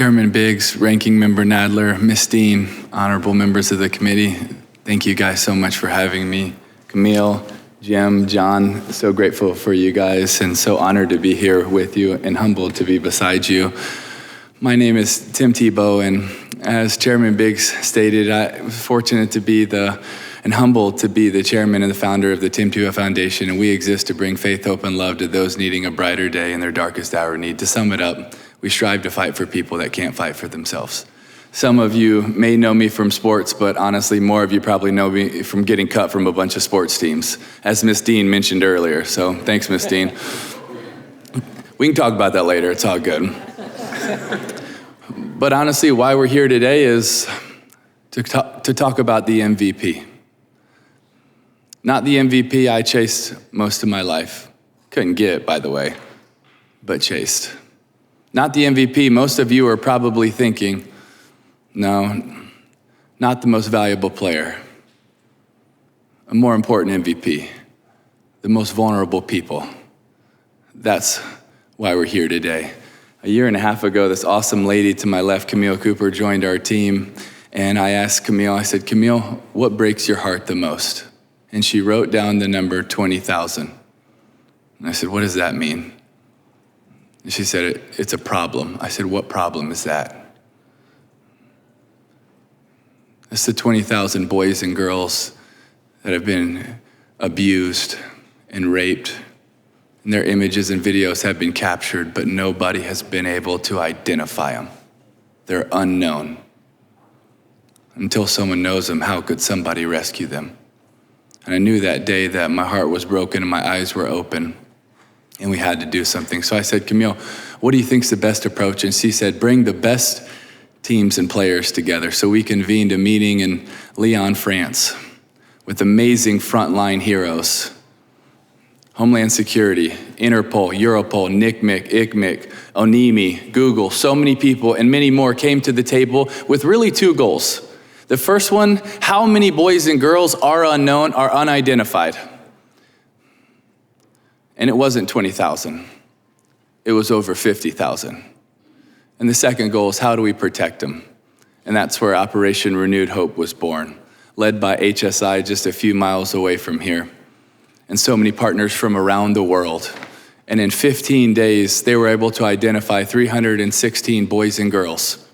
Chairman Biggs, Ranking Member Nadler, Miss Dean, honorable members of the committee, thank you guys so much for having me. Camille, Jim, John, so grateful for you guys and so honored to be here with you and humbled to be beside you. My name is Tim Tebow, and as Chairman Biggs stated, I'm fortunate to be and humbled to be the chairman and the founder of the Tim Tebow Foundation, and we exist to bring faith, hope, and love to those needing a brighter day in their darkest hour of need. To sum it up, we strive to fight for people that can't fight for themselves. Some of you may know me from sports, but honestly, more of you probably know me from getting cut from a bunch of sports teams, as Miss Dean mentioned earlier, so thanks, Miss Dean. We can talk about that later, it's all good. But honestly, why we're here today is to talk about the MVP. Not the MVP I chased most of my life. Couldn't get, by the way, but chased. Not the MVP most of you are probably thinking, no, not the most valuable player. A more important MVP, the most vulnerable people. That's why we're here today. A year and a half ago, this awesome lady to my left, Camille Cooper, joined our team, and I asked Camille, I said, Camille, what breaks your heart the most? And she wrote down the number 20,000. And I said, what does that mean? And she said, it's a problem. I said, what problem is that? It's the 20,000 boys and girls that have been abused and raped, and their images and videos have been captured, but nobody has been able to identify them. They're unknown. Until someone knows them, how could somebody rescue them? And I knew that day that my heart was broken and my eyes were open, and we had to do something. So I said, Camille, what do you think's the best approach? And she said, bring the best teams and players together. So we convened a meeting in Lyon, France, with amazing frontline heroes. Homeland Security, Interpol, Europol, NCMEC, ICMEC, ONIMI, Google, so many people and many more came to the table with really two goals. The first one, how many boys and girls are unknown, are unidentified? And it wasn't 20,000. It was over 50,000. And the second goal is how do we protect them? And that's where Operation Renewed Hope was born, led by HSI just a few miles away from here, and so many partners from around the world. And in 15 days, they were able to identify 316 boys and girls.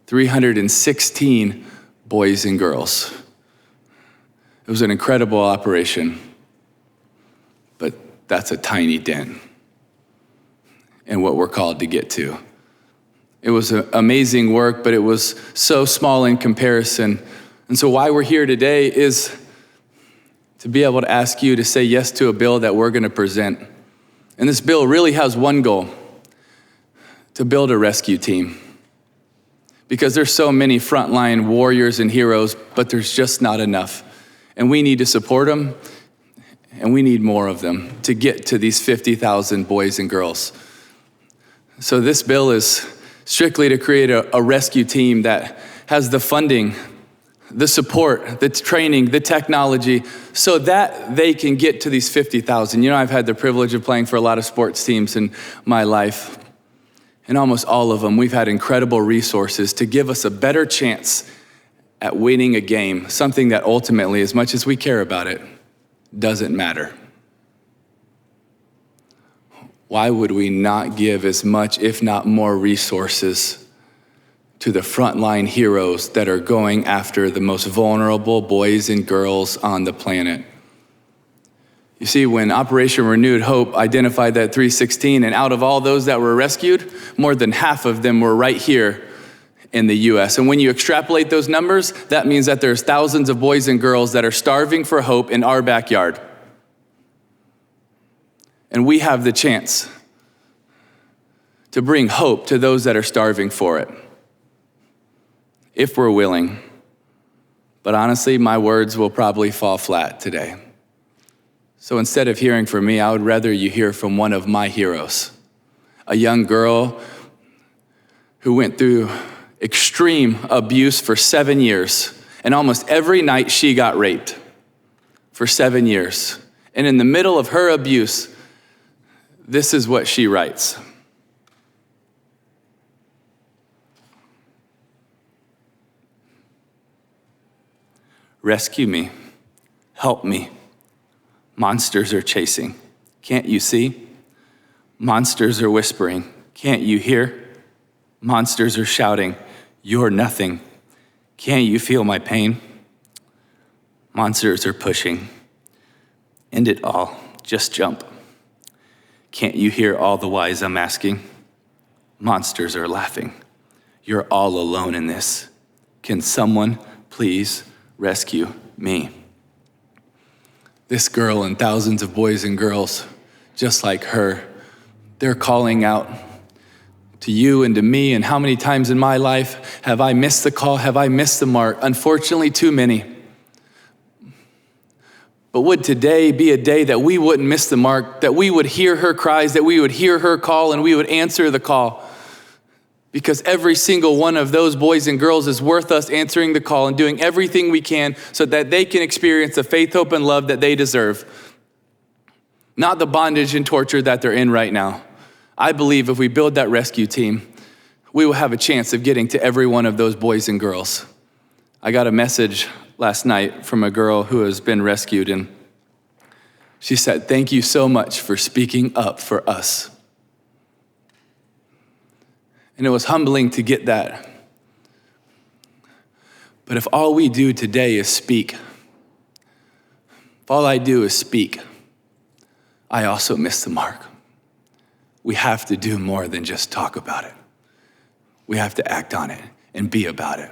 316 boys and girls. It was an incredible operation, but that's a tiny dent in what we're called to get to. It was amazing work, but it was so small in comparison. And so why we're here today is to be able to ask you to say yes to a bill that we're going to present. And this bill really has one goal: to build a rescue team. Because there's so many frontline warriors and heroes, but there's just not enough. And we need to support them, and we need more of them to get to these 50,000 boys and girls. So this bill is strictly to create a rescue team that has the funding, the support, the training, the technology, so that they can get to these 50,000. You know, I've had the privilege of playing for a lot of sports teams in my life. And almost all of them, we've had incredible resources to give us a better chance at winning a game, something that ultimately, as much as we care about it, doesn't matter. Why would we not give as much, if not more, resources to the frontline heroes that are going after the most vulnerable boys and girls on the planet? You see, when Operation Renewed Hope identified that 316, and out of all those that were rescued, more than half of them were right here in the US. And when you extrapolate those numbers, that means that there's thousands of boys and girls that are starving for hope in our backyard. And we have the chance to bring hope to those that are starving for it, if we're willing. But honestly, my words will probably fall flat today. So instead of hearing from me, I would rather you hear from one of my heroes, a young girl who went through extreme abuse for 7 years, and almost every night she got raped for 7 years. And in the middle of her abuse, this is what she writes. rescue me, help me. Monsters are chasing, can't you see? Monsters are whispering, can't you hear? Monsters are shouting, you're nothing. Can't you feel my pain? Monsters are pushing. End it all, just jump. Can't you hear all the whys I'm asking? Monsters are laughing. You're all alone in this. Can someone please rescue me? This girl and thousands of boys and girls just like her, they're calling out to you and to me. And how many times in my life have I missed the call? Have I missed the mark? Unfortunately, too many. But would today be a day that we wouldn't miss the mark, that we would hear her cries, that we would hear her call, and we would answer the call? Because every single one of those boys and girls is worth us answering the call and doing everything we can so that they can experience the faith, hope, and love that they deserve. Not the bondage and torture that they're in right now. I believe if we build that rescue team, we will have a chance of getting to every one of those boys and girls. I got a message last night from a girl who has been rescued, and she said, "Thank you so much for speaking up for us." And it was humbling to get that. But if all we do today is speak, if all I do is speak, I also miss the mark. We have to do more than just talk about it. We have to act on it and be about it.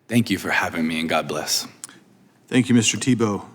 Thank you for having me, and God bless. Thank you, Mr. Tebow.